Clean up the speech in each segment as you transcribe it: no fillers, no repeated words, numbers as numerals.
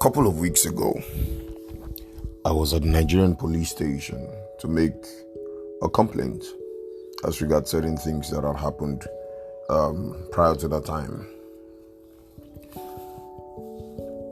Couple of weeks ago, I was at the Nigerian police station to make a complaint as regards certain things that had happened prior to that time.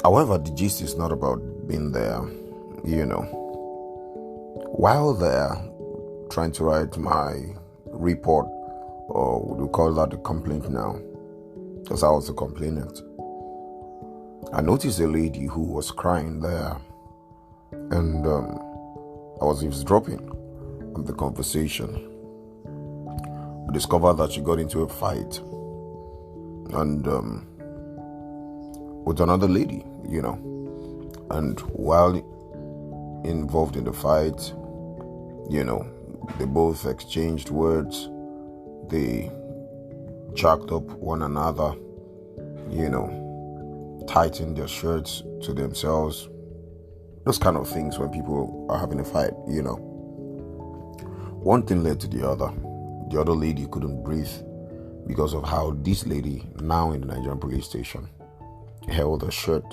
However, the gist is not about being there, While there, trying to write my report, or would you call that a complaint now? Because I was the complainant. I noticed a lady who was crying there, and I was eavesdropping on the conversation. I discovered that she got into a fight and with another lady, and while involved in the fight, they both exchanged words, they jacked up one another, tightened their shirts to themselves, those kind of things when people are having a fight, One thing led to the other. The other lady couldn't breathe because of how this lady, now in the Nigerian police station, held her shirt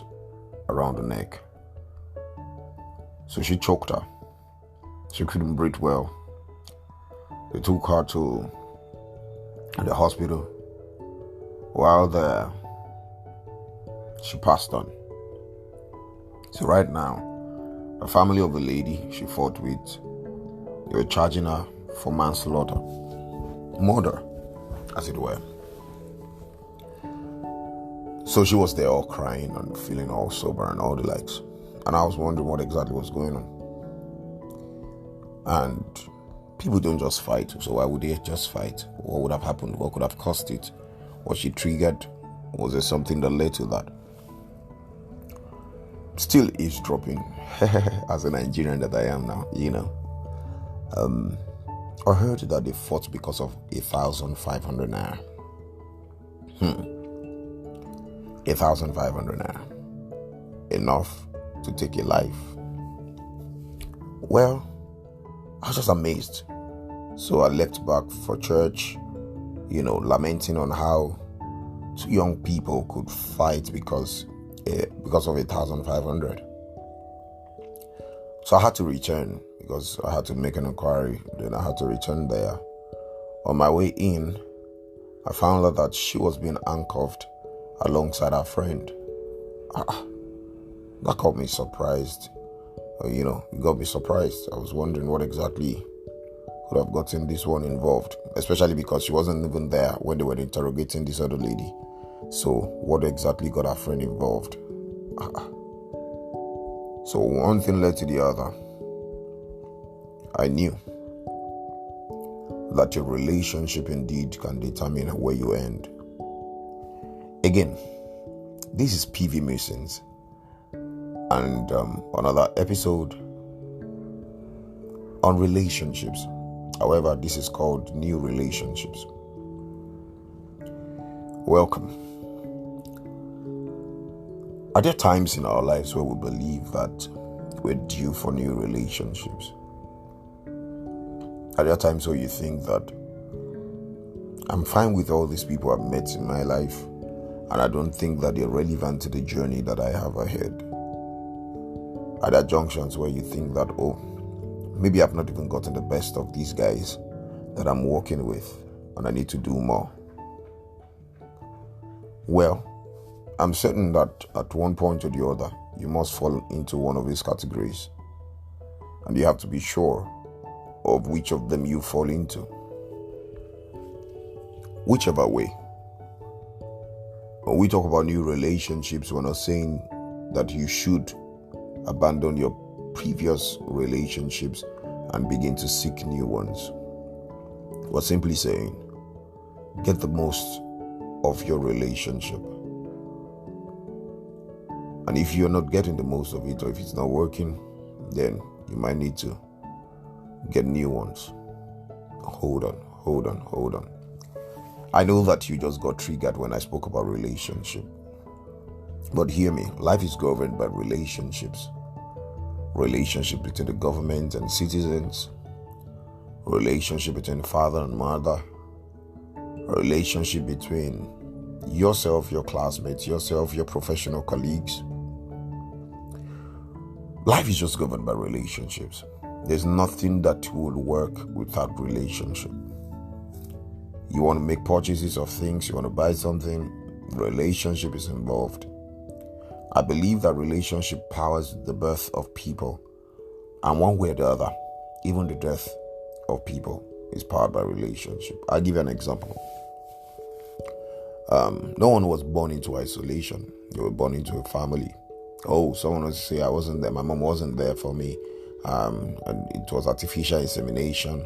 around her neck. So she choked her. She couldn't breathe well. They took her to the hospital. While there, she passed on. So right now, the family of the lady she fought with, they were charging her for manslaughter. Murder, as it were. So she was there all crying and feeling all sober and all the likes. And I was wondering what exactly was going on. And people don't just fight, so why would they just fight? What would have happened? What could have caused it? Was she triggered? Was there something that led to that? Still eavesdropping, as a Nigerian that I am now, I heard that they fought because of 1,500 naira. 1,500 naira. Enough to take a life. Well, I was just amazed. So I left back for church, lamenting on how two young people could fight because of 1,500. So I had to return because I had to make an inquiry. Then I had to return there. On my way in, I found out that she was being handcuffed alongside her friend. That got me surprised. It got me surprised. I was wondering what exactly could have gotten this one involved, especially because she wasn't even there when they were interrogating this other lady. So what exactly got her friend involved? So one thing led to the other. I knew that your relationship indeed can determine where you end. Again, this is PV Masons, and another episode on relationships. However, this is called New Relationships. Welcome. Are there times in our lives where we believe that we're due for new relationships? Are there times where you think that I'm fine with all these people I've met in my life, and I don't think that they're relevant to the journey that I have ahead? Are there junctions where you think that, maybe I've not even gotten the best of these guys that I'm working with, and I need to do more? Well, I'm certain that at one point or the other, you must fall into one of these categories. And you have to be sure of which of them you fall into. Whichever way. When we talk about new relationships, we're not saying that you should abandon your previous relationships and begin to seek new ones. We're simply saying, get the most of your relationship. And if you're not getting the most of it, or if it's not working, then you might need to get new ones. Hold on. I know that you just got triggered when I spoke about relationship. But hear me, life is governed by relationships. Relationship between the government and citizens. Relationship between father and mother. Relationship between yourself, your classmates, yourself, your professional colleagues. Life is just governed by relationships. There's nothing that will work without relationship. You want to make purchases of things, you want to buy something, relationship is involved. I believe that relationship powers the birth of people, and one way or the other, even the death of people is powered by relationship. I'll give you an example. No one was born into isolation. They were born into a family. Oh, someone was to say I wasn't there. My mom wasn't there for me. And it was artificial insemination.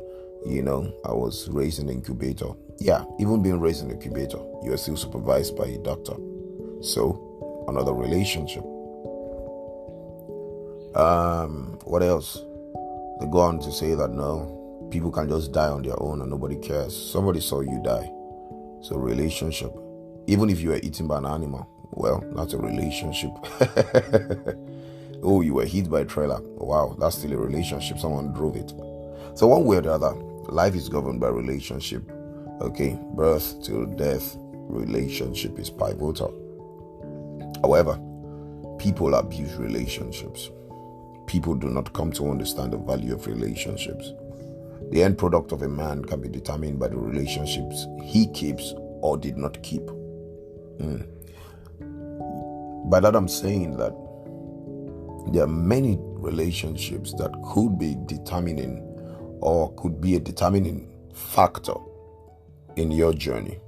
I was raised in an incubator. Yeah, even being raised in an incubator, you are still supervised by a doctor. So, another relationship. What else? They go on to say that no, people can just die on their own and nobody cares. Somebody saw you die. So, relationship. Even if you were eaten by an animal, well, that's a relationship. Oh, you were hit by a trailer. Wow, that's still a relationship. Someone drove it. So one way or the other, life is governed by relationship. Okay, birth till death, relationship is pivotal. However, people abuse relationships. People do not come to understand the value of relationships. The end product of a man can be determined by the relationships he keeps or did not keep. By that I'm saying that there are many relationships that could be determining or could be a determining factor in your journey.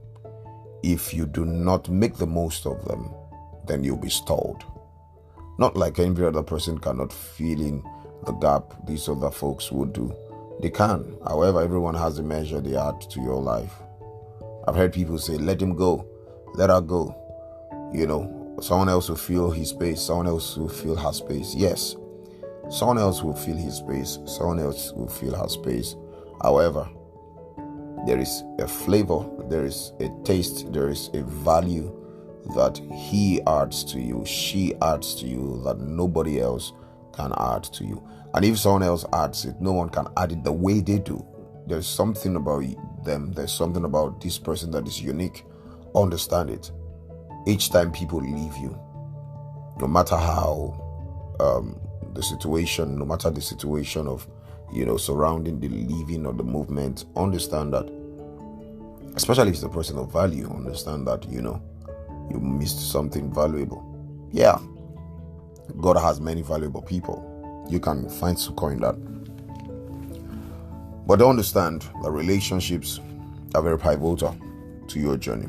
If you do not make the most of them, then you'll be stalled. Not like every other person cannot fill in the gap these other folks would do. They can. However, everyone has a measure they add to your life. I've heard people say, let him go, let her go. Someone else will fill his space. Someone else will fill her space. Yes, someone else will fill his space. Someone else will fill her space. However, there is a flavor, there is a taste, there is a value that he adds to you, she adds to you that nobody else can add to you. And if someone else adds it, no one can add it the way they do. There's something about them. There's something about this person that is unique. Understand it. Each time people leave you, no matter how the situation, no matter the situation of, surrounding the leaving or the movement, understand that, especially if it's a person of value, understand that, you missed something valuable. Yeah, God has many valuable people. You can find succor in that. But understand that relationships are very pivotal to your journey.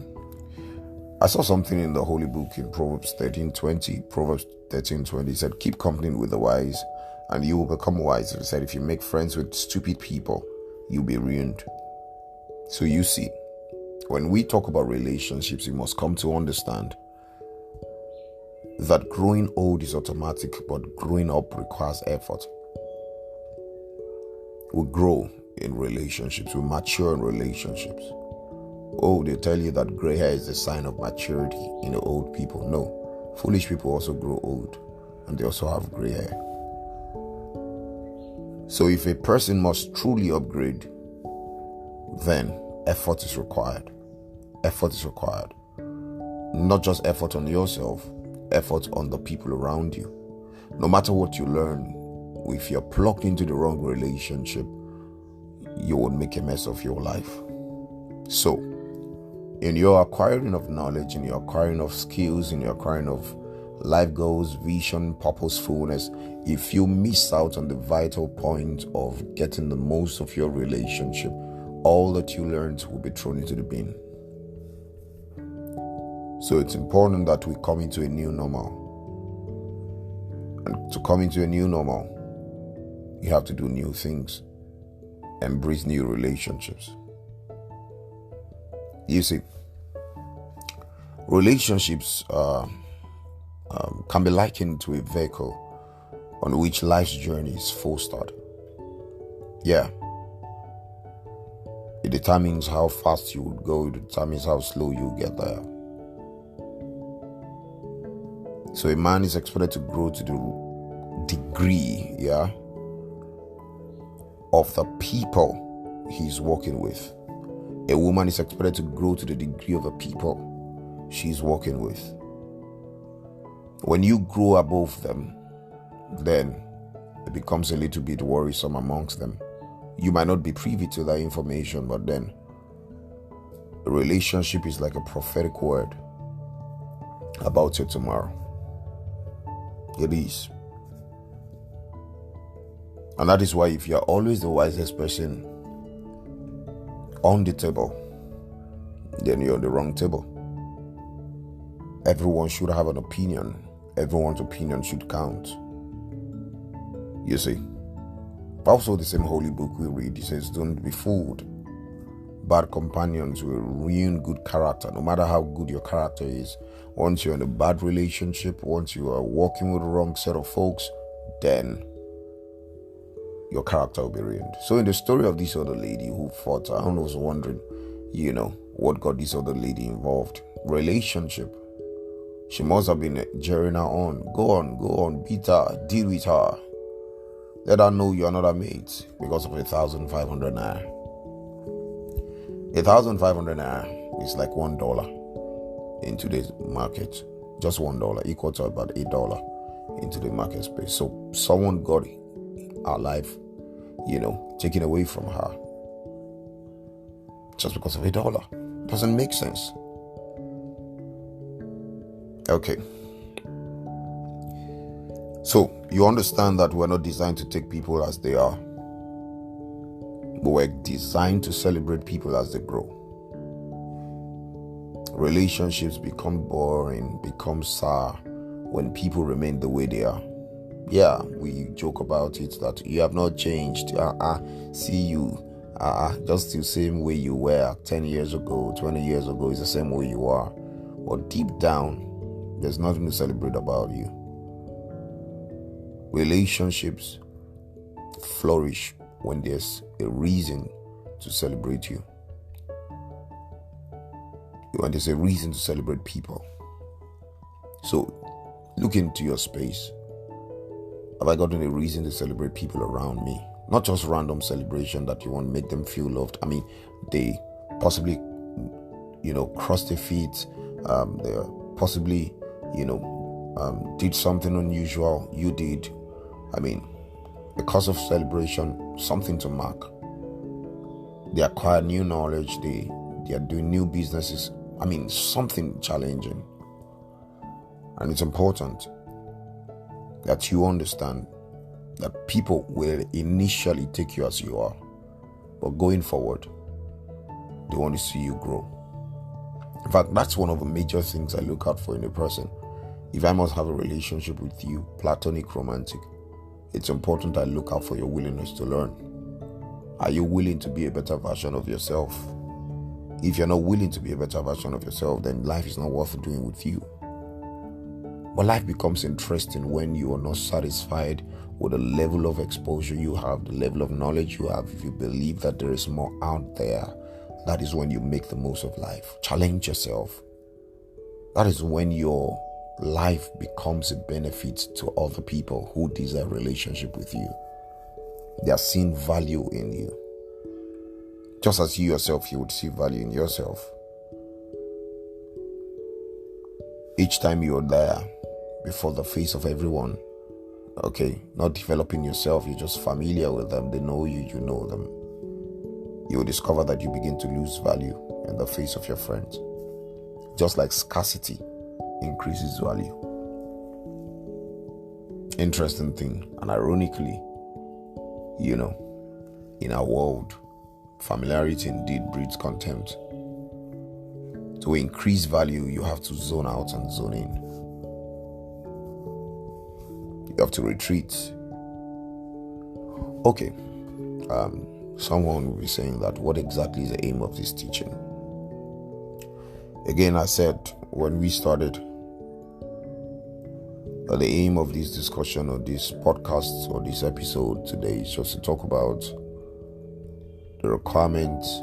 I saw something in the Holy Book in Proverbs 13:20. Proverbs 13:20 said, keep company with the wise and you will become wise. It said, if you make friends with stupid people, you'll be ruined. So you see, when we talk about relationships, you must come to understand that growing old is automatic, but growing up requires effort. We grow in relationships, we mature in relationships. Oh, they tell you that gray hair is a sign of maturity in the old people. No, foolish people also grow old and they also have gray hair. So if a person must truly upgrade, then effort is required. Effort is required. Not just effort on yourself, effort on the people around you. No matter what you learn, if you're plugged into the wrong relationship, you will make a mess of your life. So, in your acquiring of knowledge, in your acquiring of skills, in your acquiring of life goals, vision, purposefulness, if you miss out on the vital point of getting the most of your relationship, all that you learned will be thrown into the bin. So it's important that we come into a new normal. And to come into a new normal, you have to do new things. Embrace new relationships. You see, relationships can be likened to a vehicle on which life's journey is fostered. Yeah. It determines how fast you would go. It determines how slow you get there. So a man is expected to grow to the degree, of the people he's working with. A woman is expected to grow to the degree of the people she's working with. When you grow above them, then it becomes a little bit worrisome amongst them. You might not be privy to that information, but then a relationship is like a prophetic word about your tomorrow. It is. And that is why if you're always the wisest person on the table, then you're on the wrong table. Everyone should have an opinion. Everyone's opinion should count. You see. Also, the same holy book we read, it says, don't be fooled. Bad companions will ruin good character, no matter how good your character is. Once you're in a bad relationship, once you are walking with the wrong set of folks, then your character will be ruined. So in the story of this other lady who fought, I was wondering, what got this other lady involved. Relationship. She must have been jeering her on. Go on, beat her, deal with her. Let her know you're not a mate because of 1,500 naira. 1,500 naira is like $1 in today's market. Just $1, equal to about $8 into the market space. So someone got her life, taken away from her just because of $8. Doesn't make sense. Okay. So you understand that we're not designed to take people as they are, but we're designed to celebrate people as they grow. Relationships become boring, become sour when people remain the way they are. Yeah, we joke about it that you have not changed. See you. Just the same way you were 10 years ago, 20 years ago is the same way you are. But deep down, there's nothing to celebrate about you. Relationships flourish when there's a reason to celebrate you. When there's a reason to celebrate people. So, look into your space. Have I gotten a reason to celebrate people around me? Not just random celebration that you want to make them feel loved. I mean, they possibly, crossed their feet. They possibly, did something unusual. You did. I mean, because of celebration, something to mark. They acquire new knowledge. They are doing new businesses. I mean, something challenging. And it's important that you understand that people will initially take you as you are. But going forward, they want to see you grow. In fact, that's one of the major things I look out for in a person. If I must have a relationship with you, platonic, romantic, it's important I look out for your willingness to learn. Are you willing to be a better version of yourself? If you're not willing to be a better version of yourself, then life is not worth doing with you. But life becomes interesting when you are not satisfied with the level of exposure you have, the level of knowledge you have. If you believe that there is more out there, that is when you make the most of life. Challenge yourself. That is when your life becomes a benefit to other people who desire a relationship with you. They are seeing value in you. Just as you yourself, you would see value in yourself. Each time you're there before the face of everyone, not developing yourself, you're just familiar with them, they know you, you know them. You will discover that you begin to lose value in the face of your friends. Just like scarcity increases value. Interesting thing, and ironically, in our world, familiarity indeed breeds contempt. To increase value, you have to zone out and zone in. You have to retreat. Okay. Someone will be saying that what exactly is the aim of this teaching? Again, I said when we started that the aim of this discussion or this podcast or this episode today is just to talk about the requirements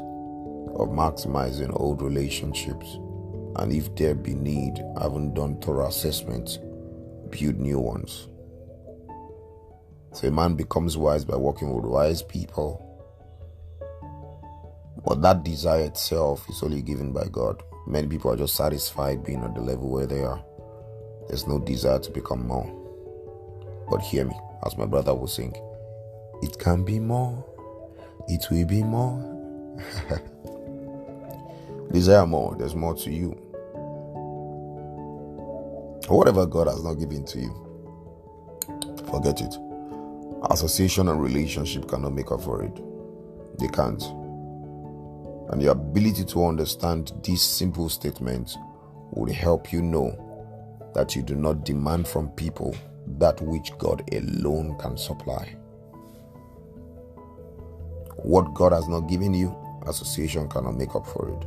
of maximizing old relationships, and if there be need, having done thorough assessment, build new ones. So a man becomes wise by working with wise people, but that desire itself is only given by God. Many people are just satisfied being at the level where they are. There's no desire to become more. But hear me. as my brother will sing. It can be more. It will be more. Desire more. There's more to you. Whatever God has not given to you, forget it. Association and relationship cannot make up for it. They can't. And your ability to understand these simple statements will help you know that you do not demand from people that which God alone can supply. What God has not given you, association cannot make up for it.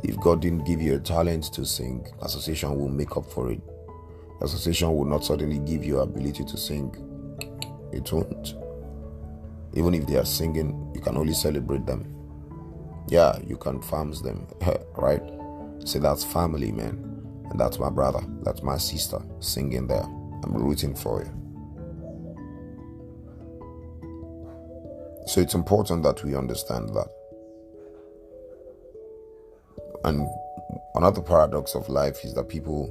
If God didn't give you a talent to sing, association will make up for it. Association will not suddenly give you ability to sing. It won't. Even if they are singing, you can only celebrate them. Yeah, you can farms them, right? Say that's family, man. And that's my brother, that's my sister singing there. I'm rooting for you. So it's important that we understand that. And another paradox of life is that people,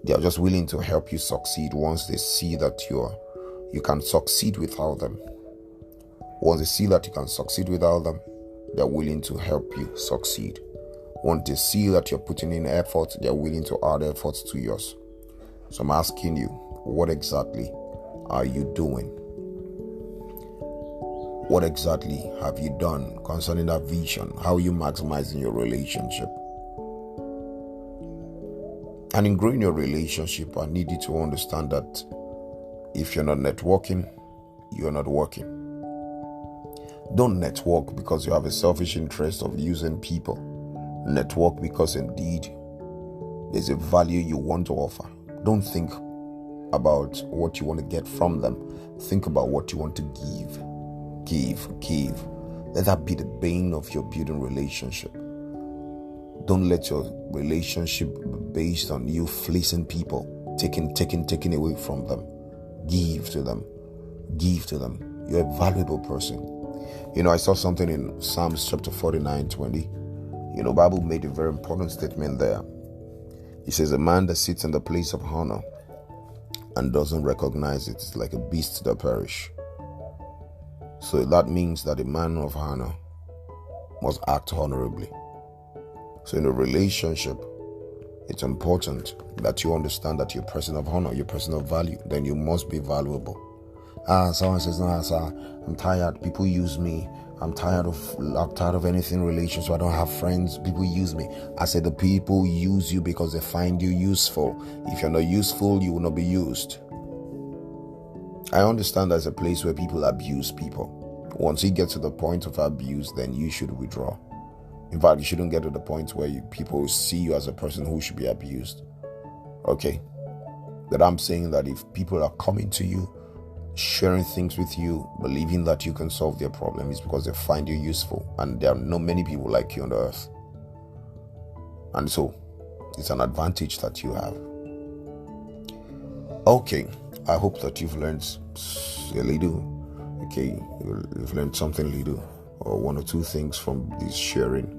they are just willing to help you succeed once they see that you can succeed without them. Once they see that you can succeed without them, they're willing to help you succeed. Once they see that you're putting in effort, they're willing to add efforts to yours. So I'm asking you, what exactly are you doing? What exactly have you done concerning that vision? How are you maximizing your relationship? And in growing your relationship, I need you to understand that if you're not networking, you're not working. Don't network because you have a selfish interest of using people. Network because indeed there's a value you want to offer. Don't think about what you want to get from them. Think about what you want to give. Give. Let that be the bane of your building relationship. Don't let your relationship be based on you fleecing people, taking away from them. Give to them. You're a valuable person. I saw something in Psalms chapter 49:20. Bible made a very important statement there. It says, a man that sits in the place of honor and doesn't recognize it is like a beast that perish. So that means that a man of honor must act honorably. So in a relationship, it's important that you understand that you're a person of honor, you're a person of value, then you must be valuable. Someone says, no, sir, I'm tired. People use me. I'm tired of anything relationship. I don't have friends. People use me. I said the people use you because they find you useful. If you're not useful, you will not be used. I understand there's a place where people abuse people. Once you get to the point of abuse, then you should withdraw. In fact, you shouldn't get to the point where people see you as a person who should be abused. Okay? But I'm saying that if people are coming to you, sharing things with you, believing that you can solve their problem, is because they find you useful. And there are not many people like you on the earth. And so, it's an advantage that you have. Okay, I hope that you've learned a little. Okay, you've learned something little, or one or two things from this sharing.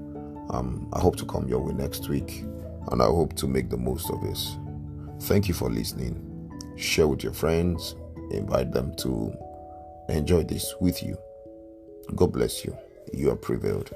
I hope to come your way next week, and I hope to make the most of this. Thank you for listening. Share with your friends. Invite them to enjoy this with you. God bless you. You are prevailed.